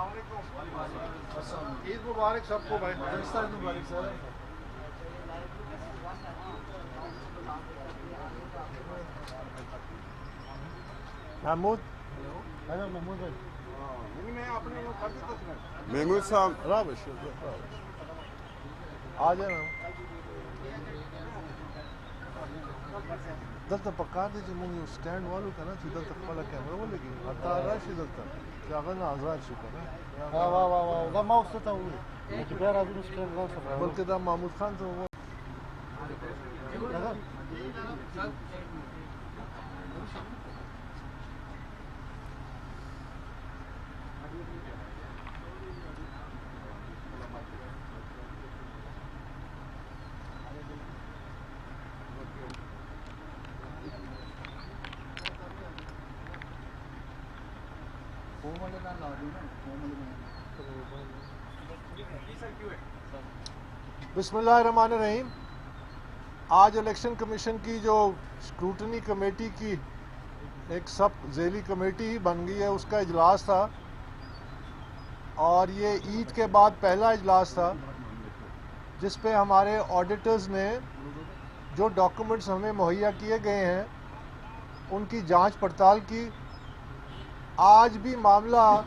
عید مبارک سب کو بھائی. مبارک سر. محمود محمود بھائی. محمود صاحب رابش آ جانا دلته پکار دی چې موږ یو سټینډ والو کنه چې دلته خپل کیمرا ولګي اته راشي دلته چې هغه نه آزاد شي کنه. واه دا ما اوس ته وې چې بیا راځي نو سټینډ راو سره بلکې دا محمود خان ته بسم اللہ الرحمن الرحیم. آج الیکشن کمیشن کی جو اسکروٹنی کمیٹی کی ایک سب ذیلی کمیٹی بن گئی ہے اس کا اجلاس تھا اور یہ عید کے بعد پہلا اجلاس تھا جس پہ ہمارے آڈیٹرز نے جو ڈاکومنٹس ہمیں مہیا کیے گئے ہیں ان کی جانچ پڑتال کی. آج بھی معاملہ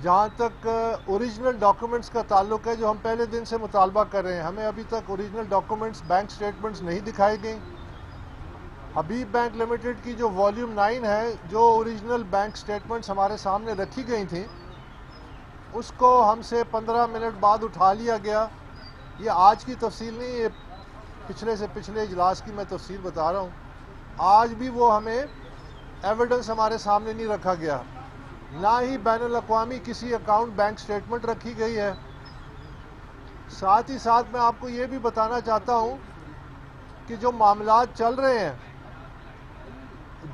جہاں تک اوریجنل ڈاکومنٹس کا تعلق ہے جو ہم پہلے دن سے مطالبہ کر رہے ہیں, ہمیں ابھی تک اوریجنل ڈاکومنٹس بینک سٹیٹمنٹس نہیں دکھائی گئیں. حبیب بینک لمیٹڈ کی جو والیوم 9 ہے جو اوریجنل بینک سٹیٹمنٹس ہمارے سامنے رکھی گئی تھیں اس کو ہم سے 15 منٹ بعد اٹھا لیا گیا. یہ آج کی تفصیل نہیں, یہ پچھلے سے پچھلے اجلاس کی میں تفصیل بتا رہا ہوں. آج بھی وہ ہمیں ایویڈنس ہمارے سامنے نہیں رکھا گیا, نہ ہی بین الاقوامی کسی اکاؤنٹ بینک سٹیٹمنٹ رکھی گئی ہے. ساتھ ہی ساتھ میں آپ کو یہ بھی بتانا چاہتا ہوں کہ جو معاملات چل رہے ہیں,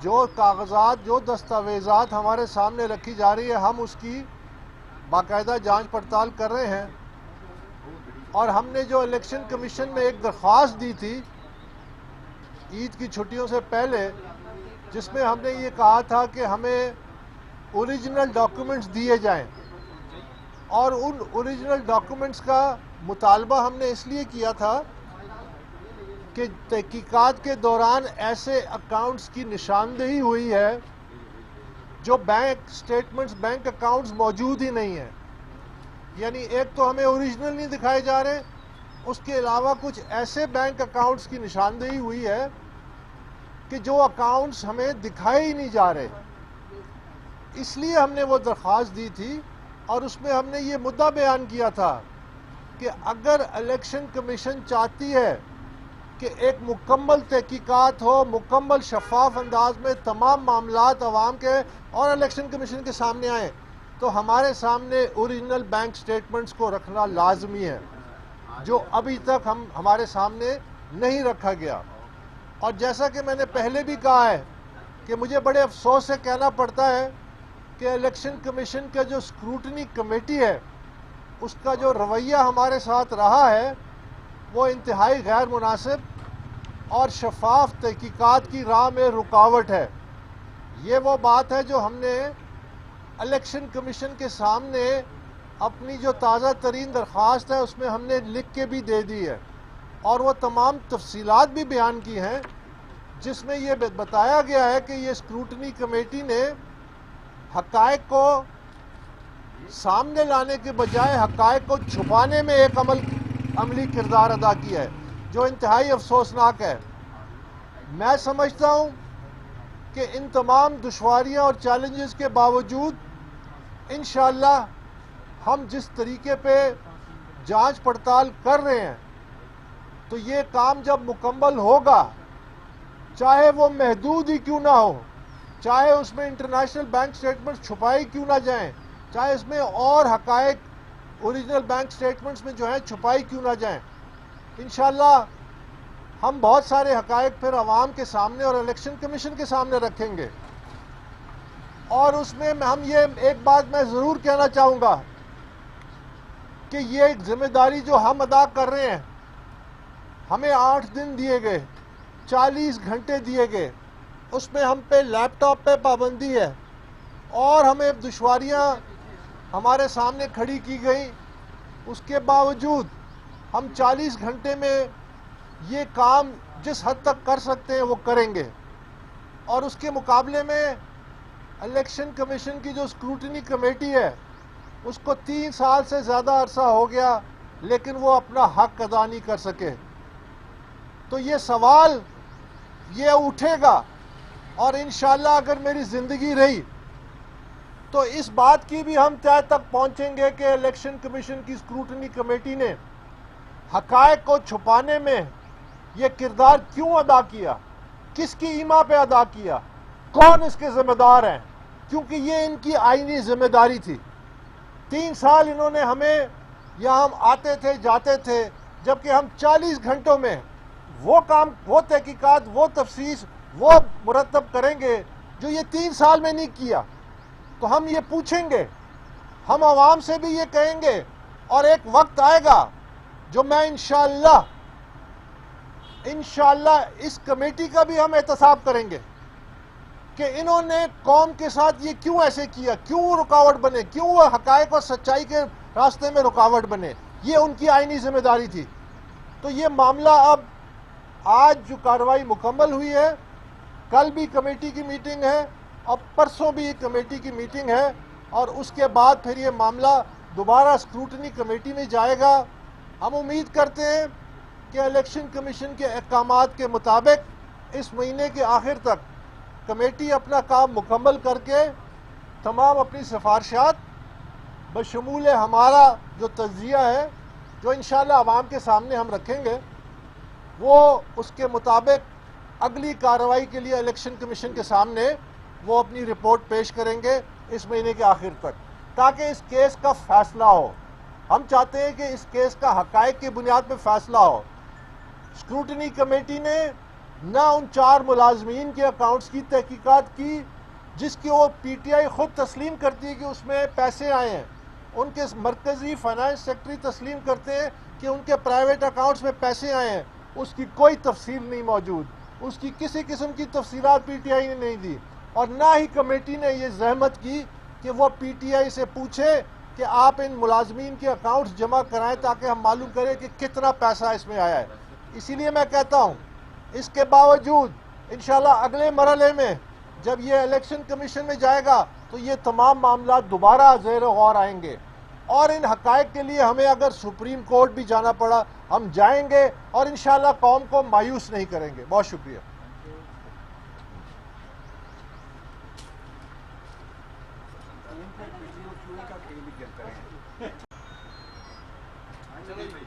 جو کاغذات جو دستاویزات ہمارے سامنے رکھی جا رہی ہے, ہم اس کی باقاعدہ جانچ پڑتال کر رہے ہیں. اور ہم نے جو الیکشن کمیشن میں ایک درخواست دی تھی عید کی چھٹیوں سے پہلے, جس میں ہم نے یہ کہا تھا کہ ہمیں اوریجنل ڈاکومنٹس دیے جائیں, اور ان اوریجنل ڈاکومنٹس کا مطالبہ ہم نے اس لیے کیا تھا کہ تحقیقات کے دوران ایسے اکاؤنٹس کی نشاندہی ہوئی ہے جو بینک سٹیٹمنٹس بینک اکاؤنٹس موجود ہی نہیں ہیں. یعنی ایک تو ہمیں اوریجنل نہیں دکھائے جا رہے, اس کے علاوہ کچھ ایسے بینک اکاؤنٹس کی نشاندہی ہوئی ہے کہ جو اکاؤنٹس ہمیں دکھائے ہی نہیں جا رہے. اس لیے ہم نے وہ درخواست دی تھی اور اس میں ہم نے یہ مدعا بیان کیا تھا کہ اگر الیکشن کمیشن چاہتی ہے کہ ایک مکمل تحقیقات ہو, مکمل شفاف انداز میں تمام معاملات عوام کے اور الیکشن کمیشن کے سامنے آئیں, تو ہمارے سامنے اوریجنل بینک سٹیٹمنٹس کو رکھنا لازمی ہے, جو ابھی تک ہمارے سامنے نہیں رکھا گیا. اور جیسا کہ میں نے پہلے بھی کہا ہے کہ مجھے بڑے افسوس سے کہنا پڑتا ہے کہ الیکشن کمیشن کا جو اسکروٹنی کمیٹی ہے اس کا جو رویہ ہمارے ساتھ رہا ہے وہ انتہائی غیر مناسب اور شفاف تحقیقات کی راہ میں رکاوٹ ہے. یہ وہ بات ہے جو ہم نے الیکشن کمیشن کے سامنے اپنی جو تازہ ترین درخواست ہے اس میں ہم نے لکھ کے بھی دے دی ہے, اور وہ تمام تفصیلات بھی بیان کی ہیں جس میں یہ بتایا گیا ہے کہ یہ اسکروٹنی کمیٹی نے حقائق کو سامنے لانے کے بجائے حقائق کو چھپانے میں ایک عملی کردار ادا کیا ہے, جو انتہائی افسوسناک ہے. میں سمجھتا ہوں کہ ان تمام دشواریاں اور چیلنجز کے باوجود انشاءاللہ ہم جس طریقے پہ جانچ پڑتال کر رہے ہیں تو یہ کام جب مکمل ہوگا, چاہے وہ محدود ہی کیوں نہ ہو, چاہے اس میں انٹرنیشنل بینک سٹیٹمنٹس چھپائی کیوں نہ جائیں, چاہے اس میں اور حقائق اوریجنل بینک سٹیٹمنٹس میں جو ہیں چھپائی کیوں نہ جائیں, انشاءاللہ ہم بہت سارے حقائق پھر عوام کے سامنے اور الیکشن کمیشن کے سامنے رکھیں گے. اور اس میں ہم یہ ایک بات میں ضرور کہنا چاہوں گا کہ یہ ایک ذمہ داری جو ہم ادا کر رہے ہیں, ہمیں 8 دن دیے گئے, 40 گھنٹے دیے گئے, اس میں ہم پہ لیپ ٹاپ پہ پابندی ہے اور ہمیں دشواریاں ہمارے سامنے کھڑی کی گئی، اس کے باوجود ہم 40 گھنٹے میں یہ کام جس حد تک کر سکتے ہیں وہ کریں گے. اور اس کے مقابلے میں الیکشن کمیشن کی جو اسکروٹنی کمیٹی ہے اس کو 3 سال سے زیادہ عرصہ ہو گیا لیکن وہ اپنا حق ادا نہیں کر سکے. تو یہ سوال یہ اٹھے گا، اور انشاءاللہ اگر میری زندگی رہی تو اس بات کی بھی ہم طے تک پہنچیں گے کہ الیکشن کمیشن کی اسکروٹنی کمیٹی نے حقائق کو چھپانے میں یہ کردار کیوں ادا کیا، کس کی ایما پہ ادا کیا، کون اس کے ذمہ دار ہیں، کیونکہ یہ ان کی آئینی ذمہ داری تھی. 3 سال انہوں نے ہمیں، یہاں ہم آتے تھے جاتے تھے، جبکہ ہم 40 گھنٹوں میں وہ کام، وہ تحقیقات، وہ تفتیش وہ مرتب کریں گے جو یہ 3 سال میں نہیں کیا. تو ہم یہ پوچھیں گے، ہم عوام سے بھی یہ کہیں گے، اور ایک وقت آئے گا جو میں انشاءاللہ اس کمیٹی کا بھی ہم احتساب کریں گے کہ انہوں نے قوم کے ساتھ یہ کیوں ایسے کیا، کیوں رکاوٹ بنے، کیوں وہ حقائق اور سچائی کے راستے میں رکاوٹ بنے. یہ ان کی آئینی ذمہ داری تھی. تو یہ معاملہ اب آج جو کارروائی مکمل ہوئی ہے، کل بھی کمیٹی کی میٹنگ ہے اور پرسوں بھی کمیٹی کی میٹنگ ہے، اور اس کے بعد پھر یہ معاملہ دوبارہ اسکروٹنی کمیٹی میں جائے گا. ہم امید کرتے ہیں کہ الیکشن کمیشن کے احکامات کے مطابق اس مہینے کے آخر تک کمیٹی اپنا کام مکمل کر کے تمام اپنی سفارشات بشمول ہمارا جو تجزیہ ہے جو انشاءاللہ عوام کے سامنے ہم رکھیں گے، وہ اس کے مطابق اگلی کارروائی کے لیے الیکشن کمیشن کے سامنے وہ اپنی رپورٹ پیش کریں گے اس مہینے کے آخر تک، تاکہ اس کیس کا فیصلہ ہو. ہم چاہتے ہیں کہ اس کیس کا حقائق کی بنیاد پہ فیصلہ ہو. اسکروٹنی کمیٹی نے نہ ان 4 ملازمین کے اکاؤنٹس کی تحقیقات کی جس کی وہ پی ٹی آئی خود تسلیم کرتی ہے کہ اس میں پیسے آئے ہیں. ان کے مرکزی فائنانس سیکٹری تسلیم کرتے ہیں کہ ان کے پرائیویٹ اکاؤنٹس میں پیسے آئے ہیں. اس کی کوئی تفصیل نہیں موجود، اس کی کسی قسم کی تفصیلات پی ٹی آئی نے نہیں دی، اور نہ ہی کمیٹی نے یہ زحمت کی کہ وہ پی ٹی آئی سے پوچھے کہ آپ ان ملازمین کے اکاؤنٹس جمع کرائیں تاکہ ہم معلوم کریں کہ کتنا پیسہ اس میں آیا ہے. اسی لیے میں کہتا ہوں اس کے باوجود انشاءاللہ اگلے مرحلے میں جب یہ الیکشن کمیشن میں جائے گا تو یہ تمام معاملات دوبارہ زیر غور آئیں گے، اور ان حقائق کے لیے ہمیں اگر سپریم کورٹ بھی جانا پڑا ہم جائیں گے، اور انشاءاللہ قوم کو مایوس نہیں کریں گے. بہت شکریہ. چلو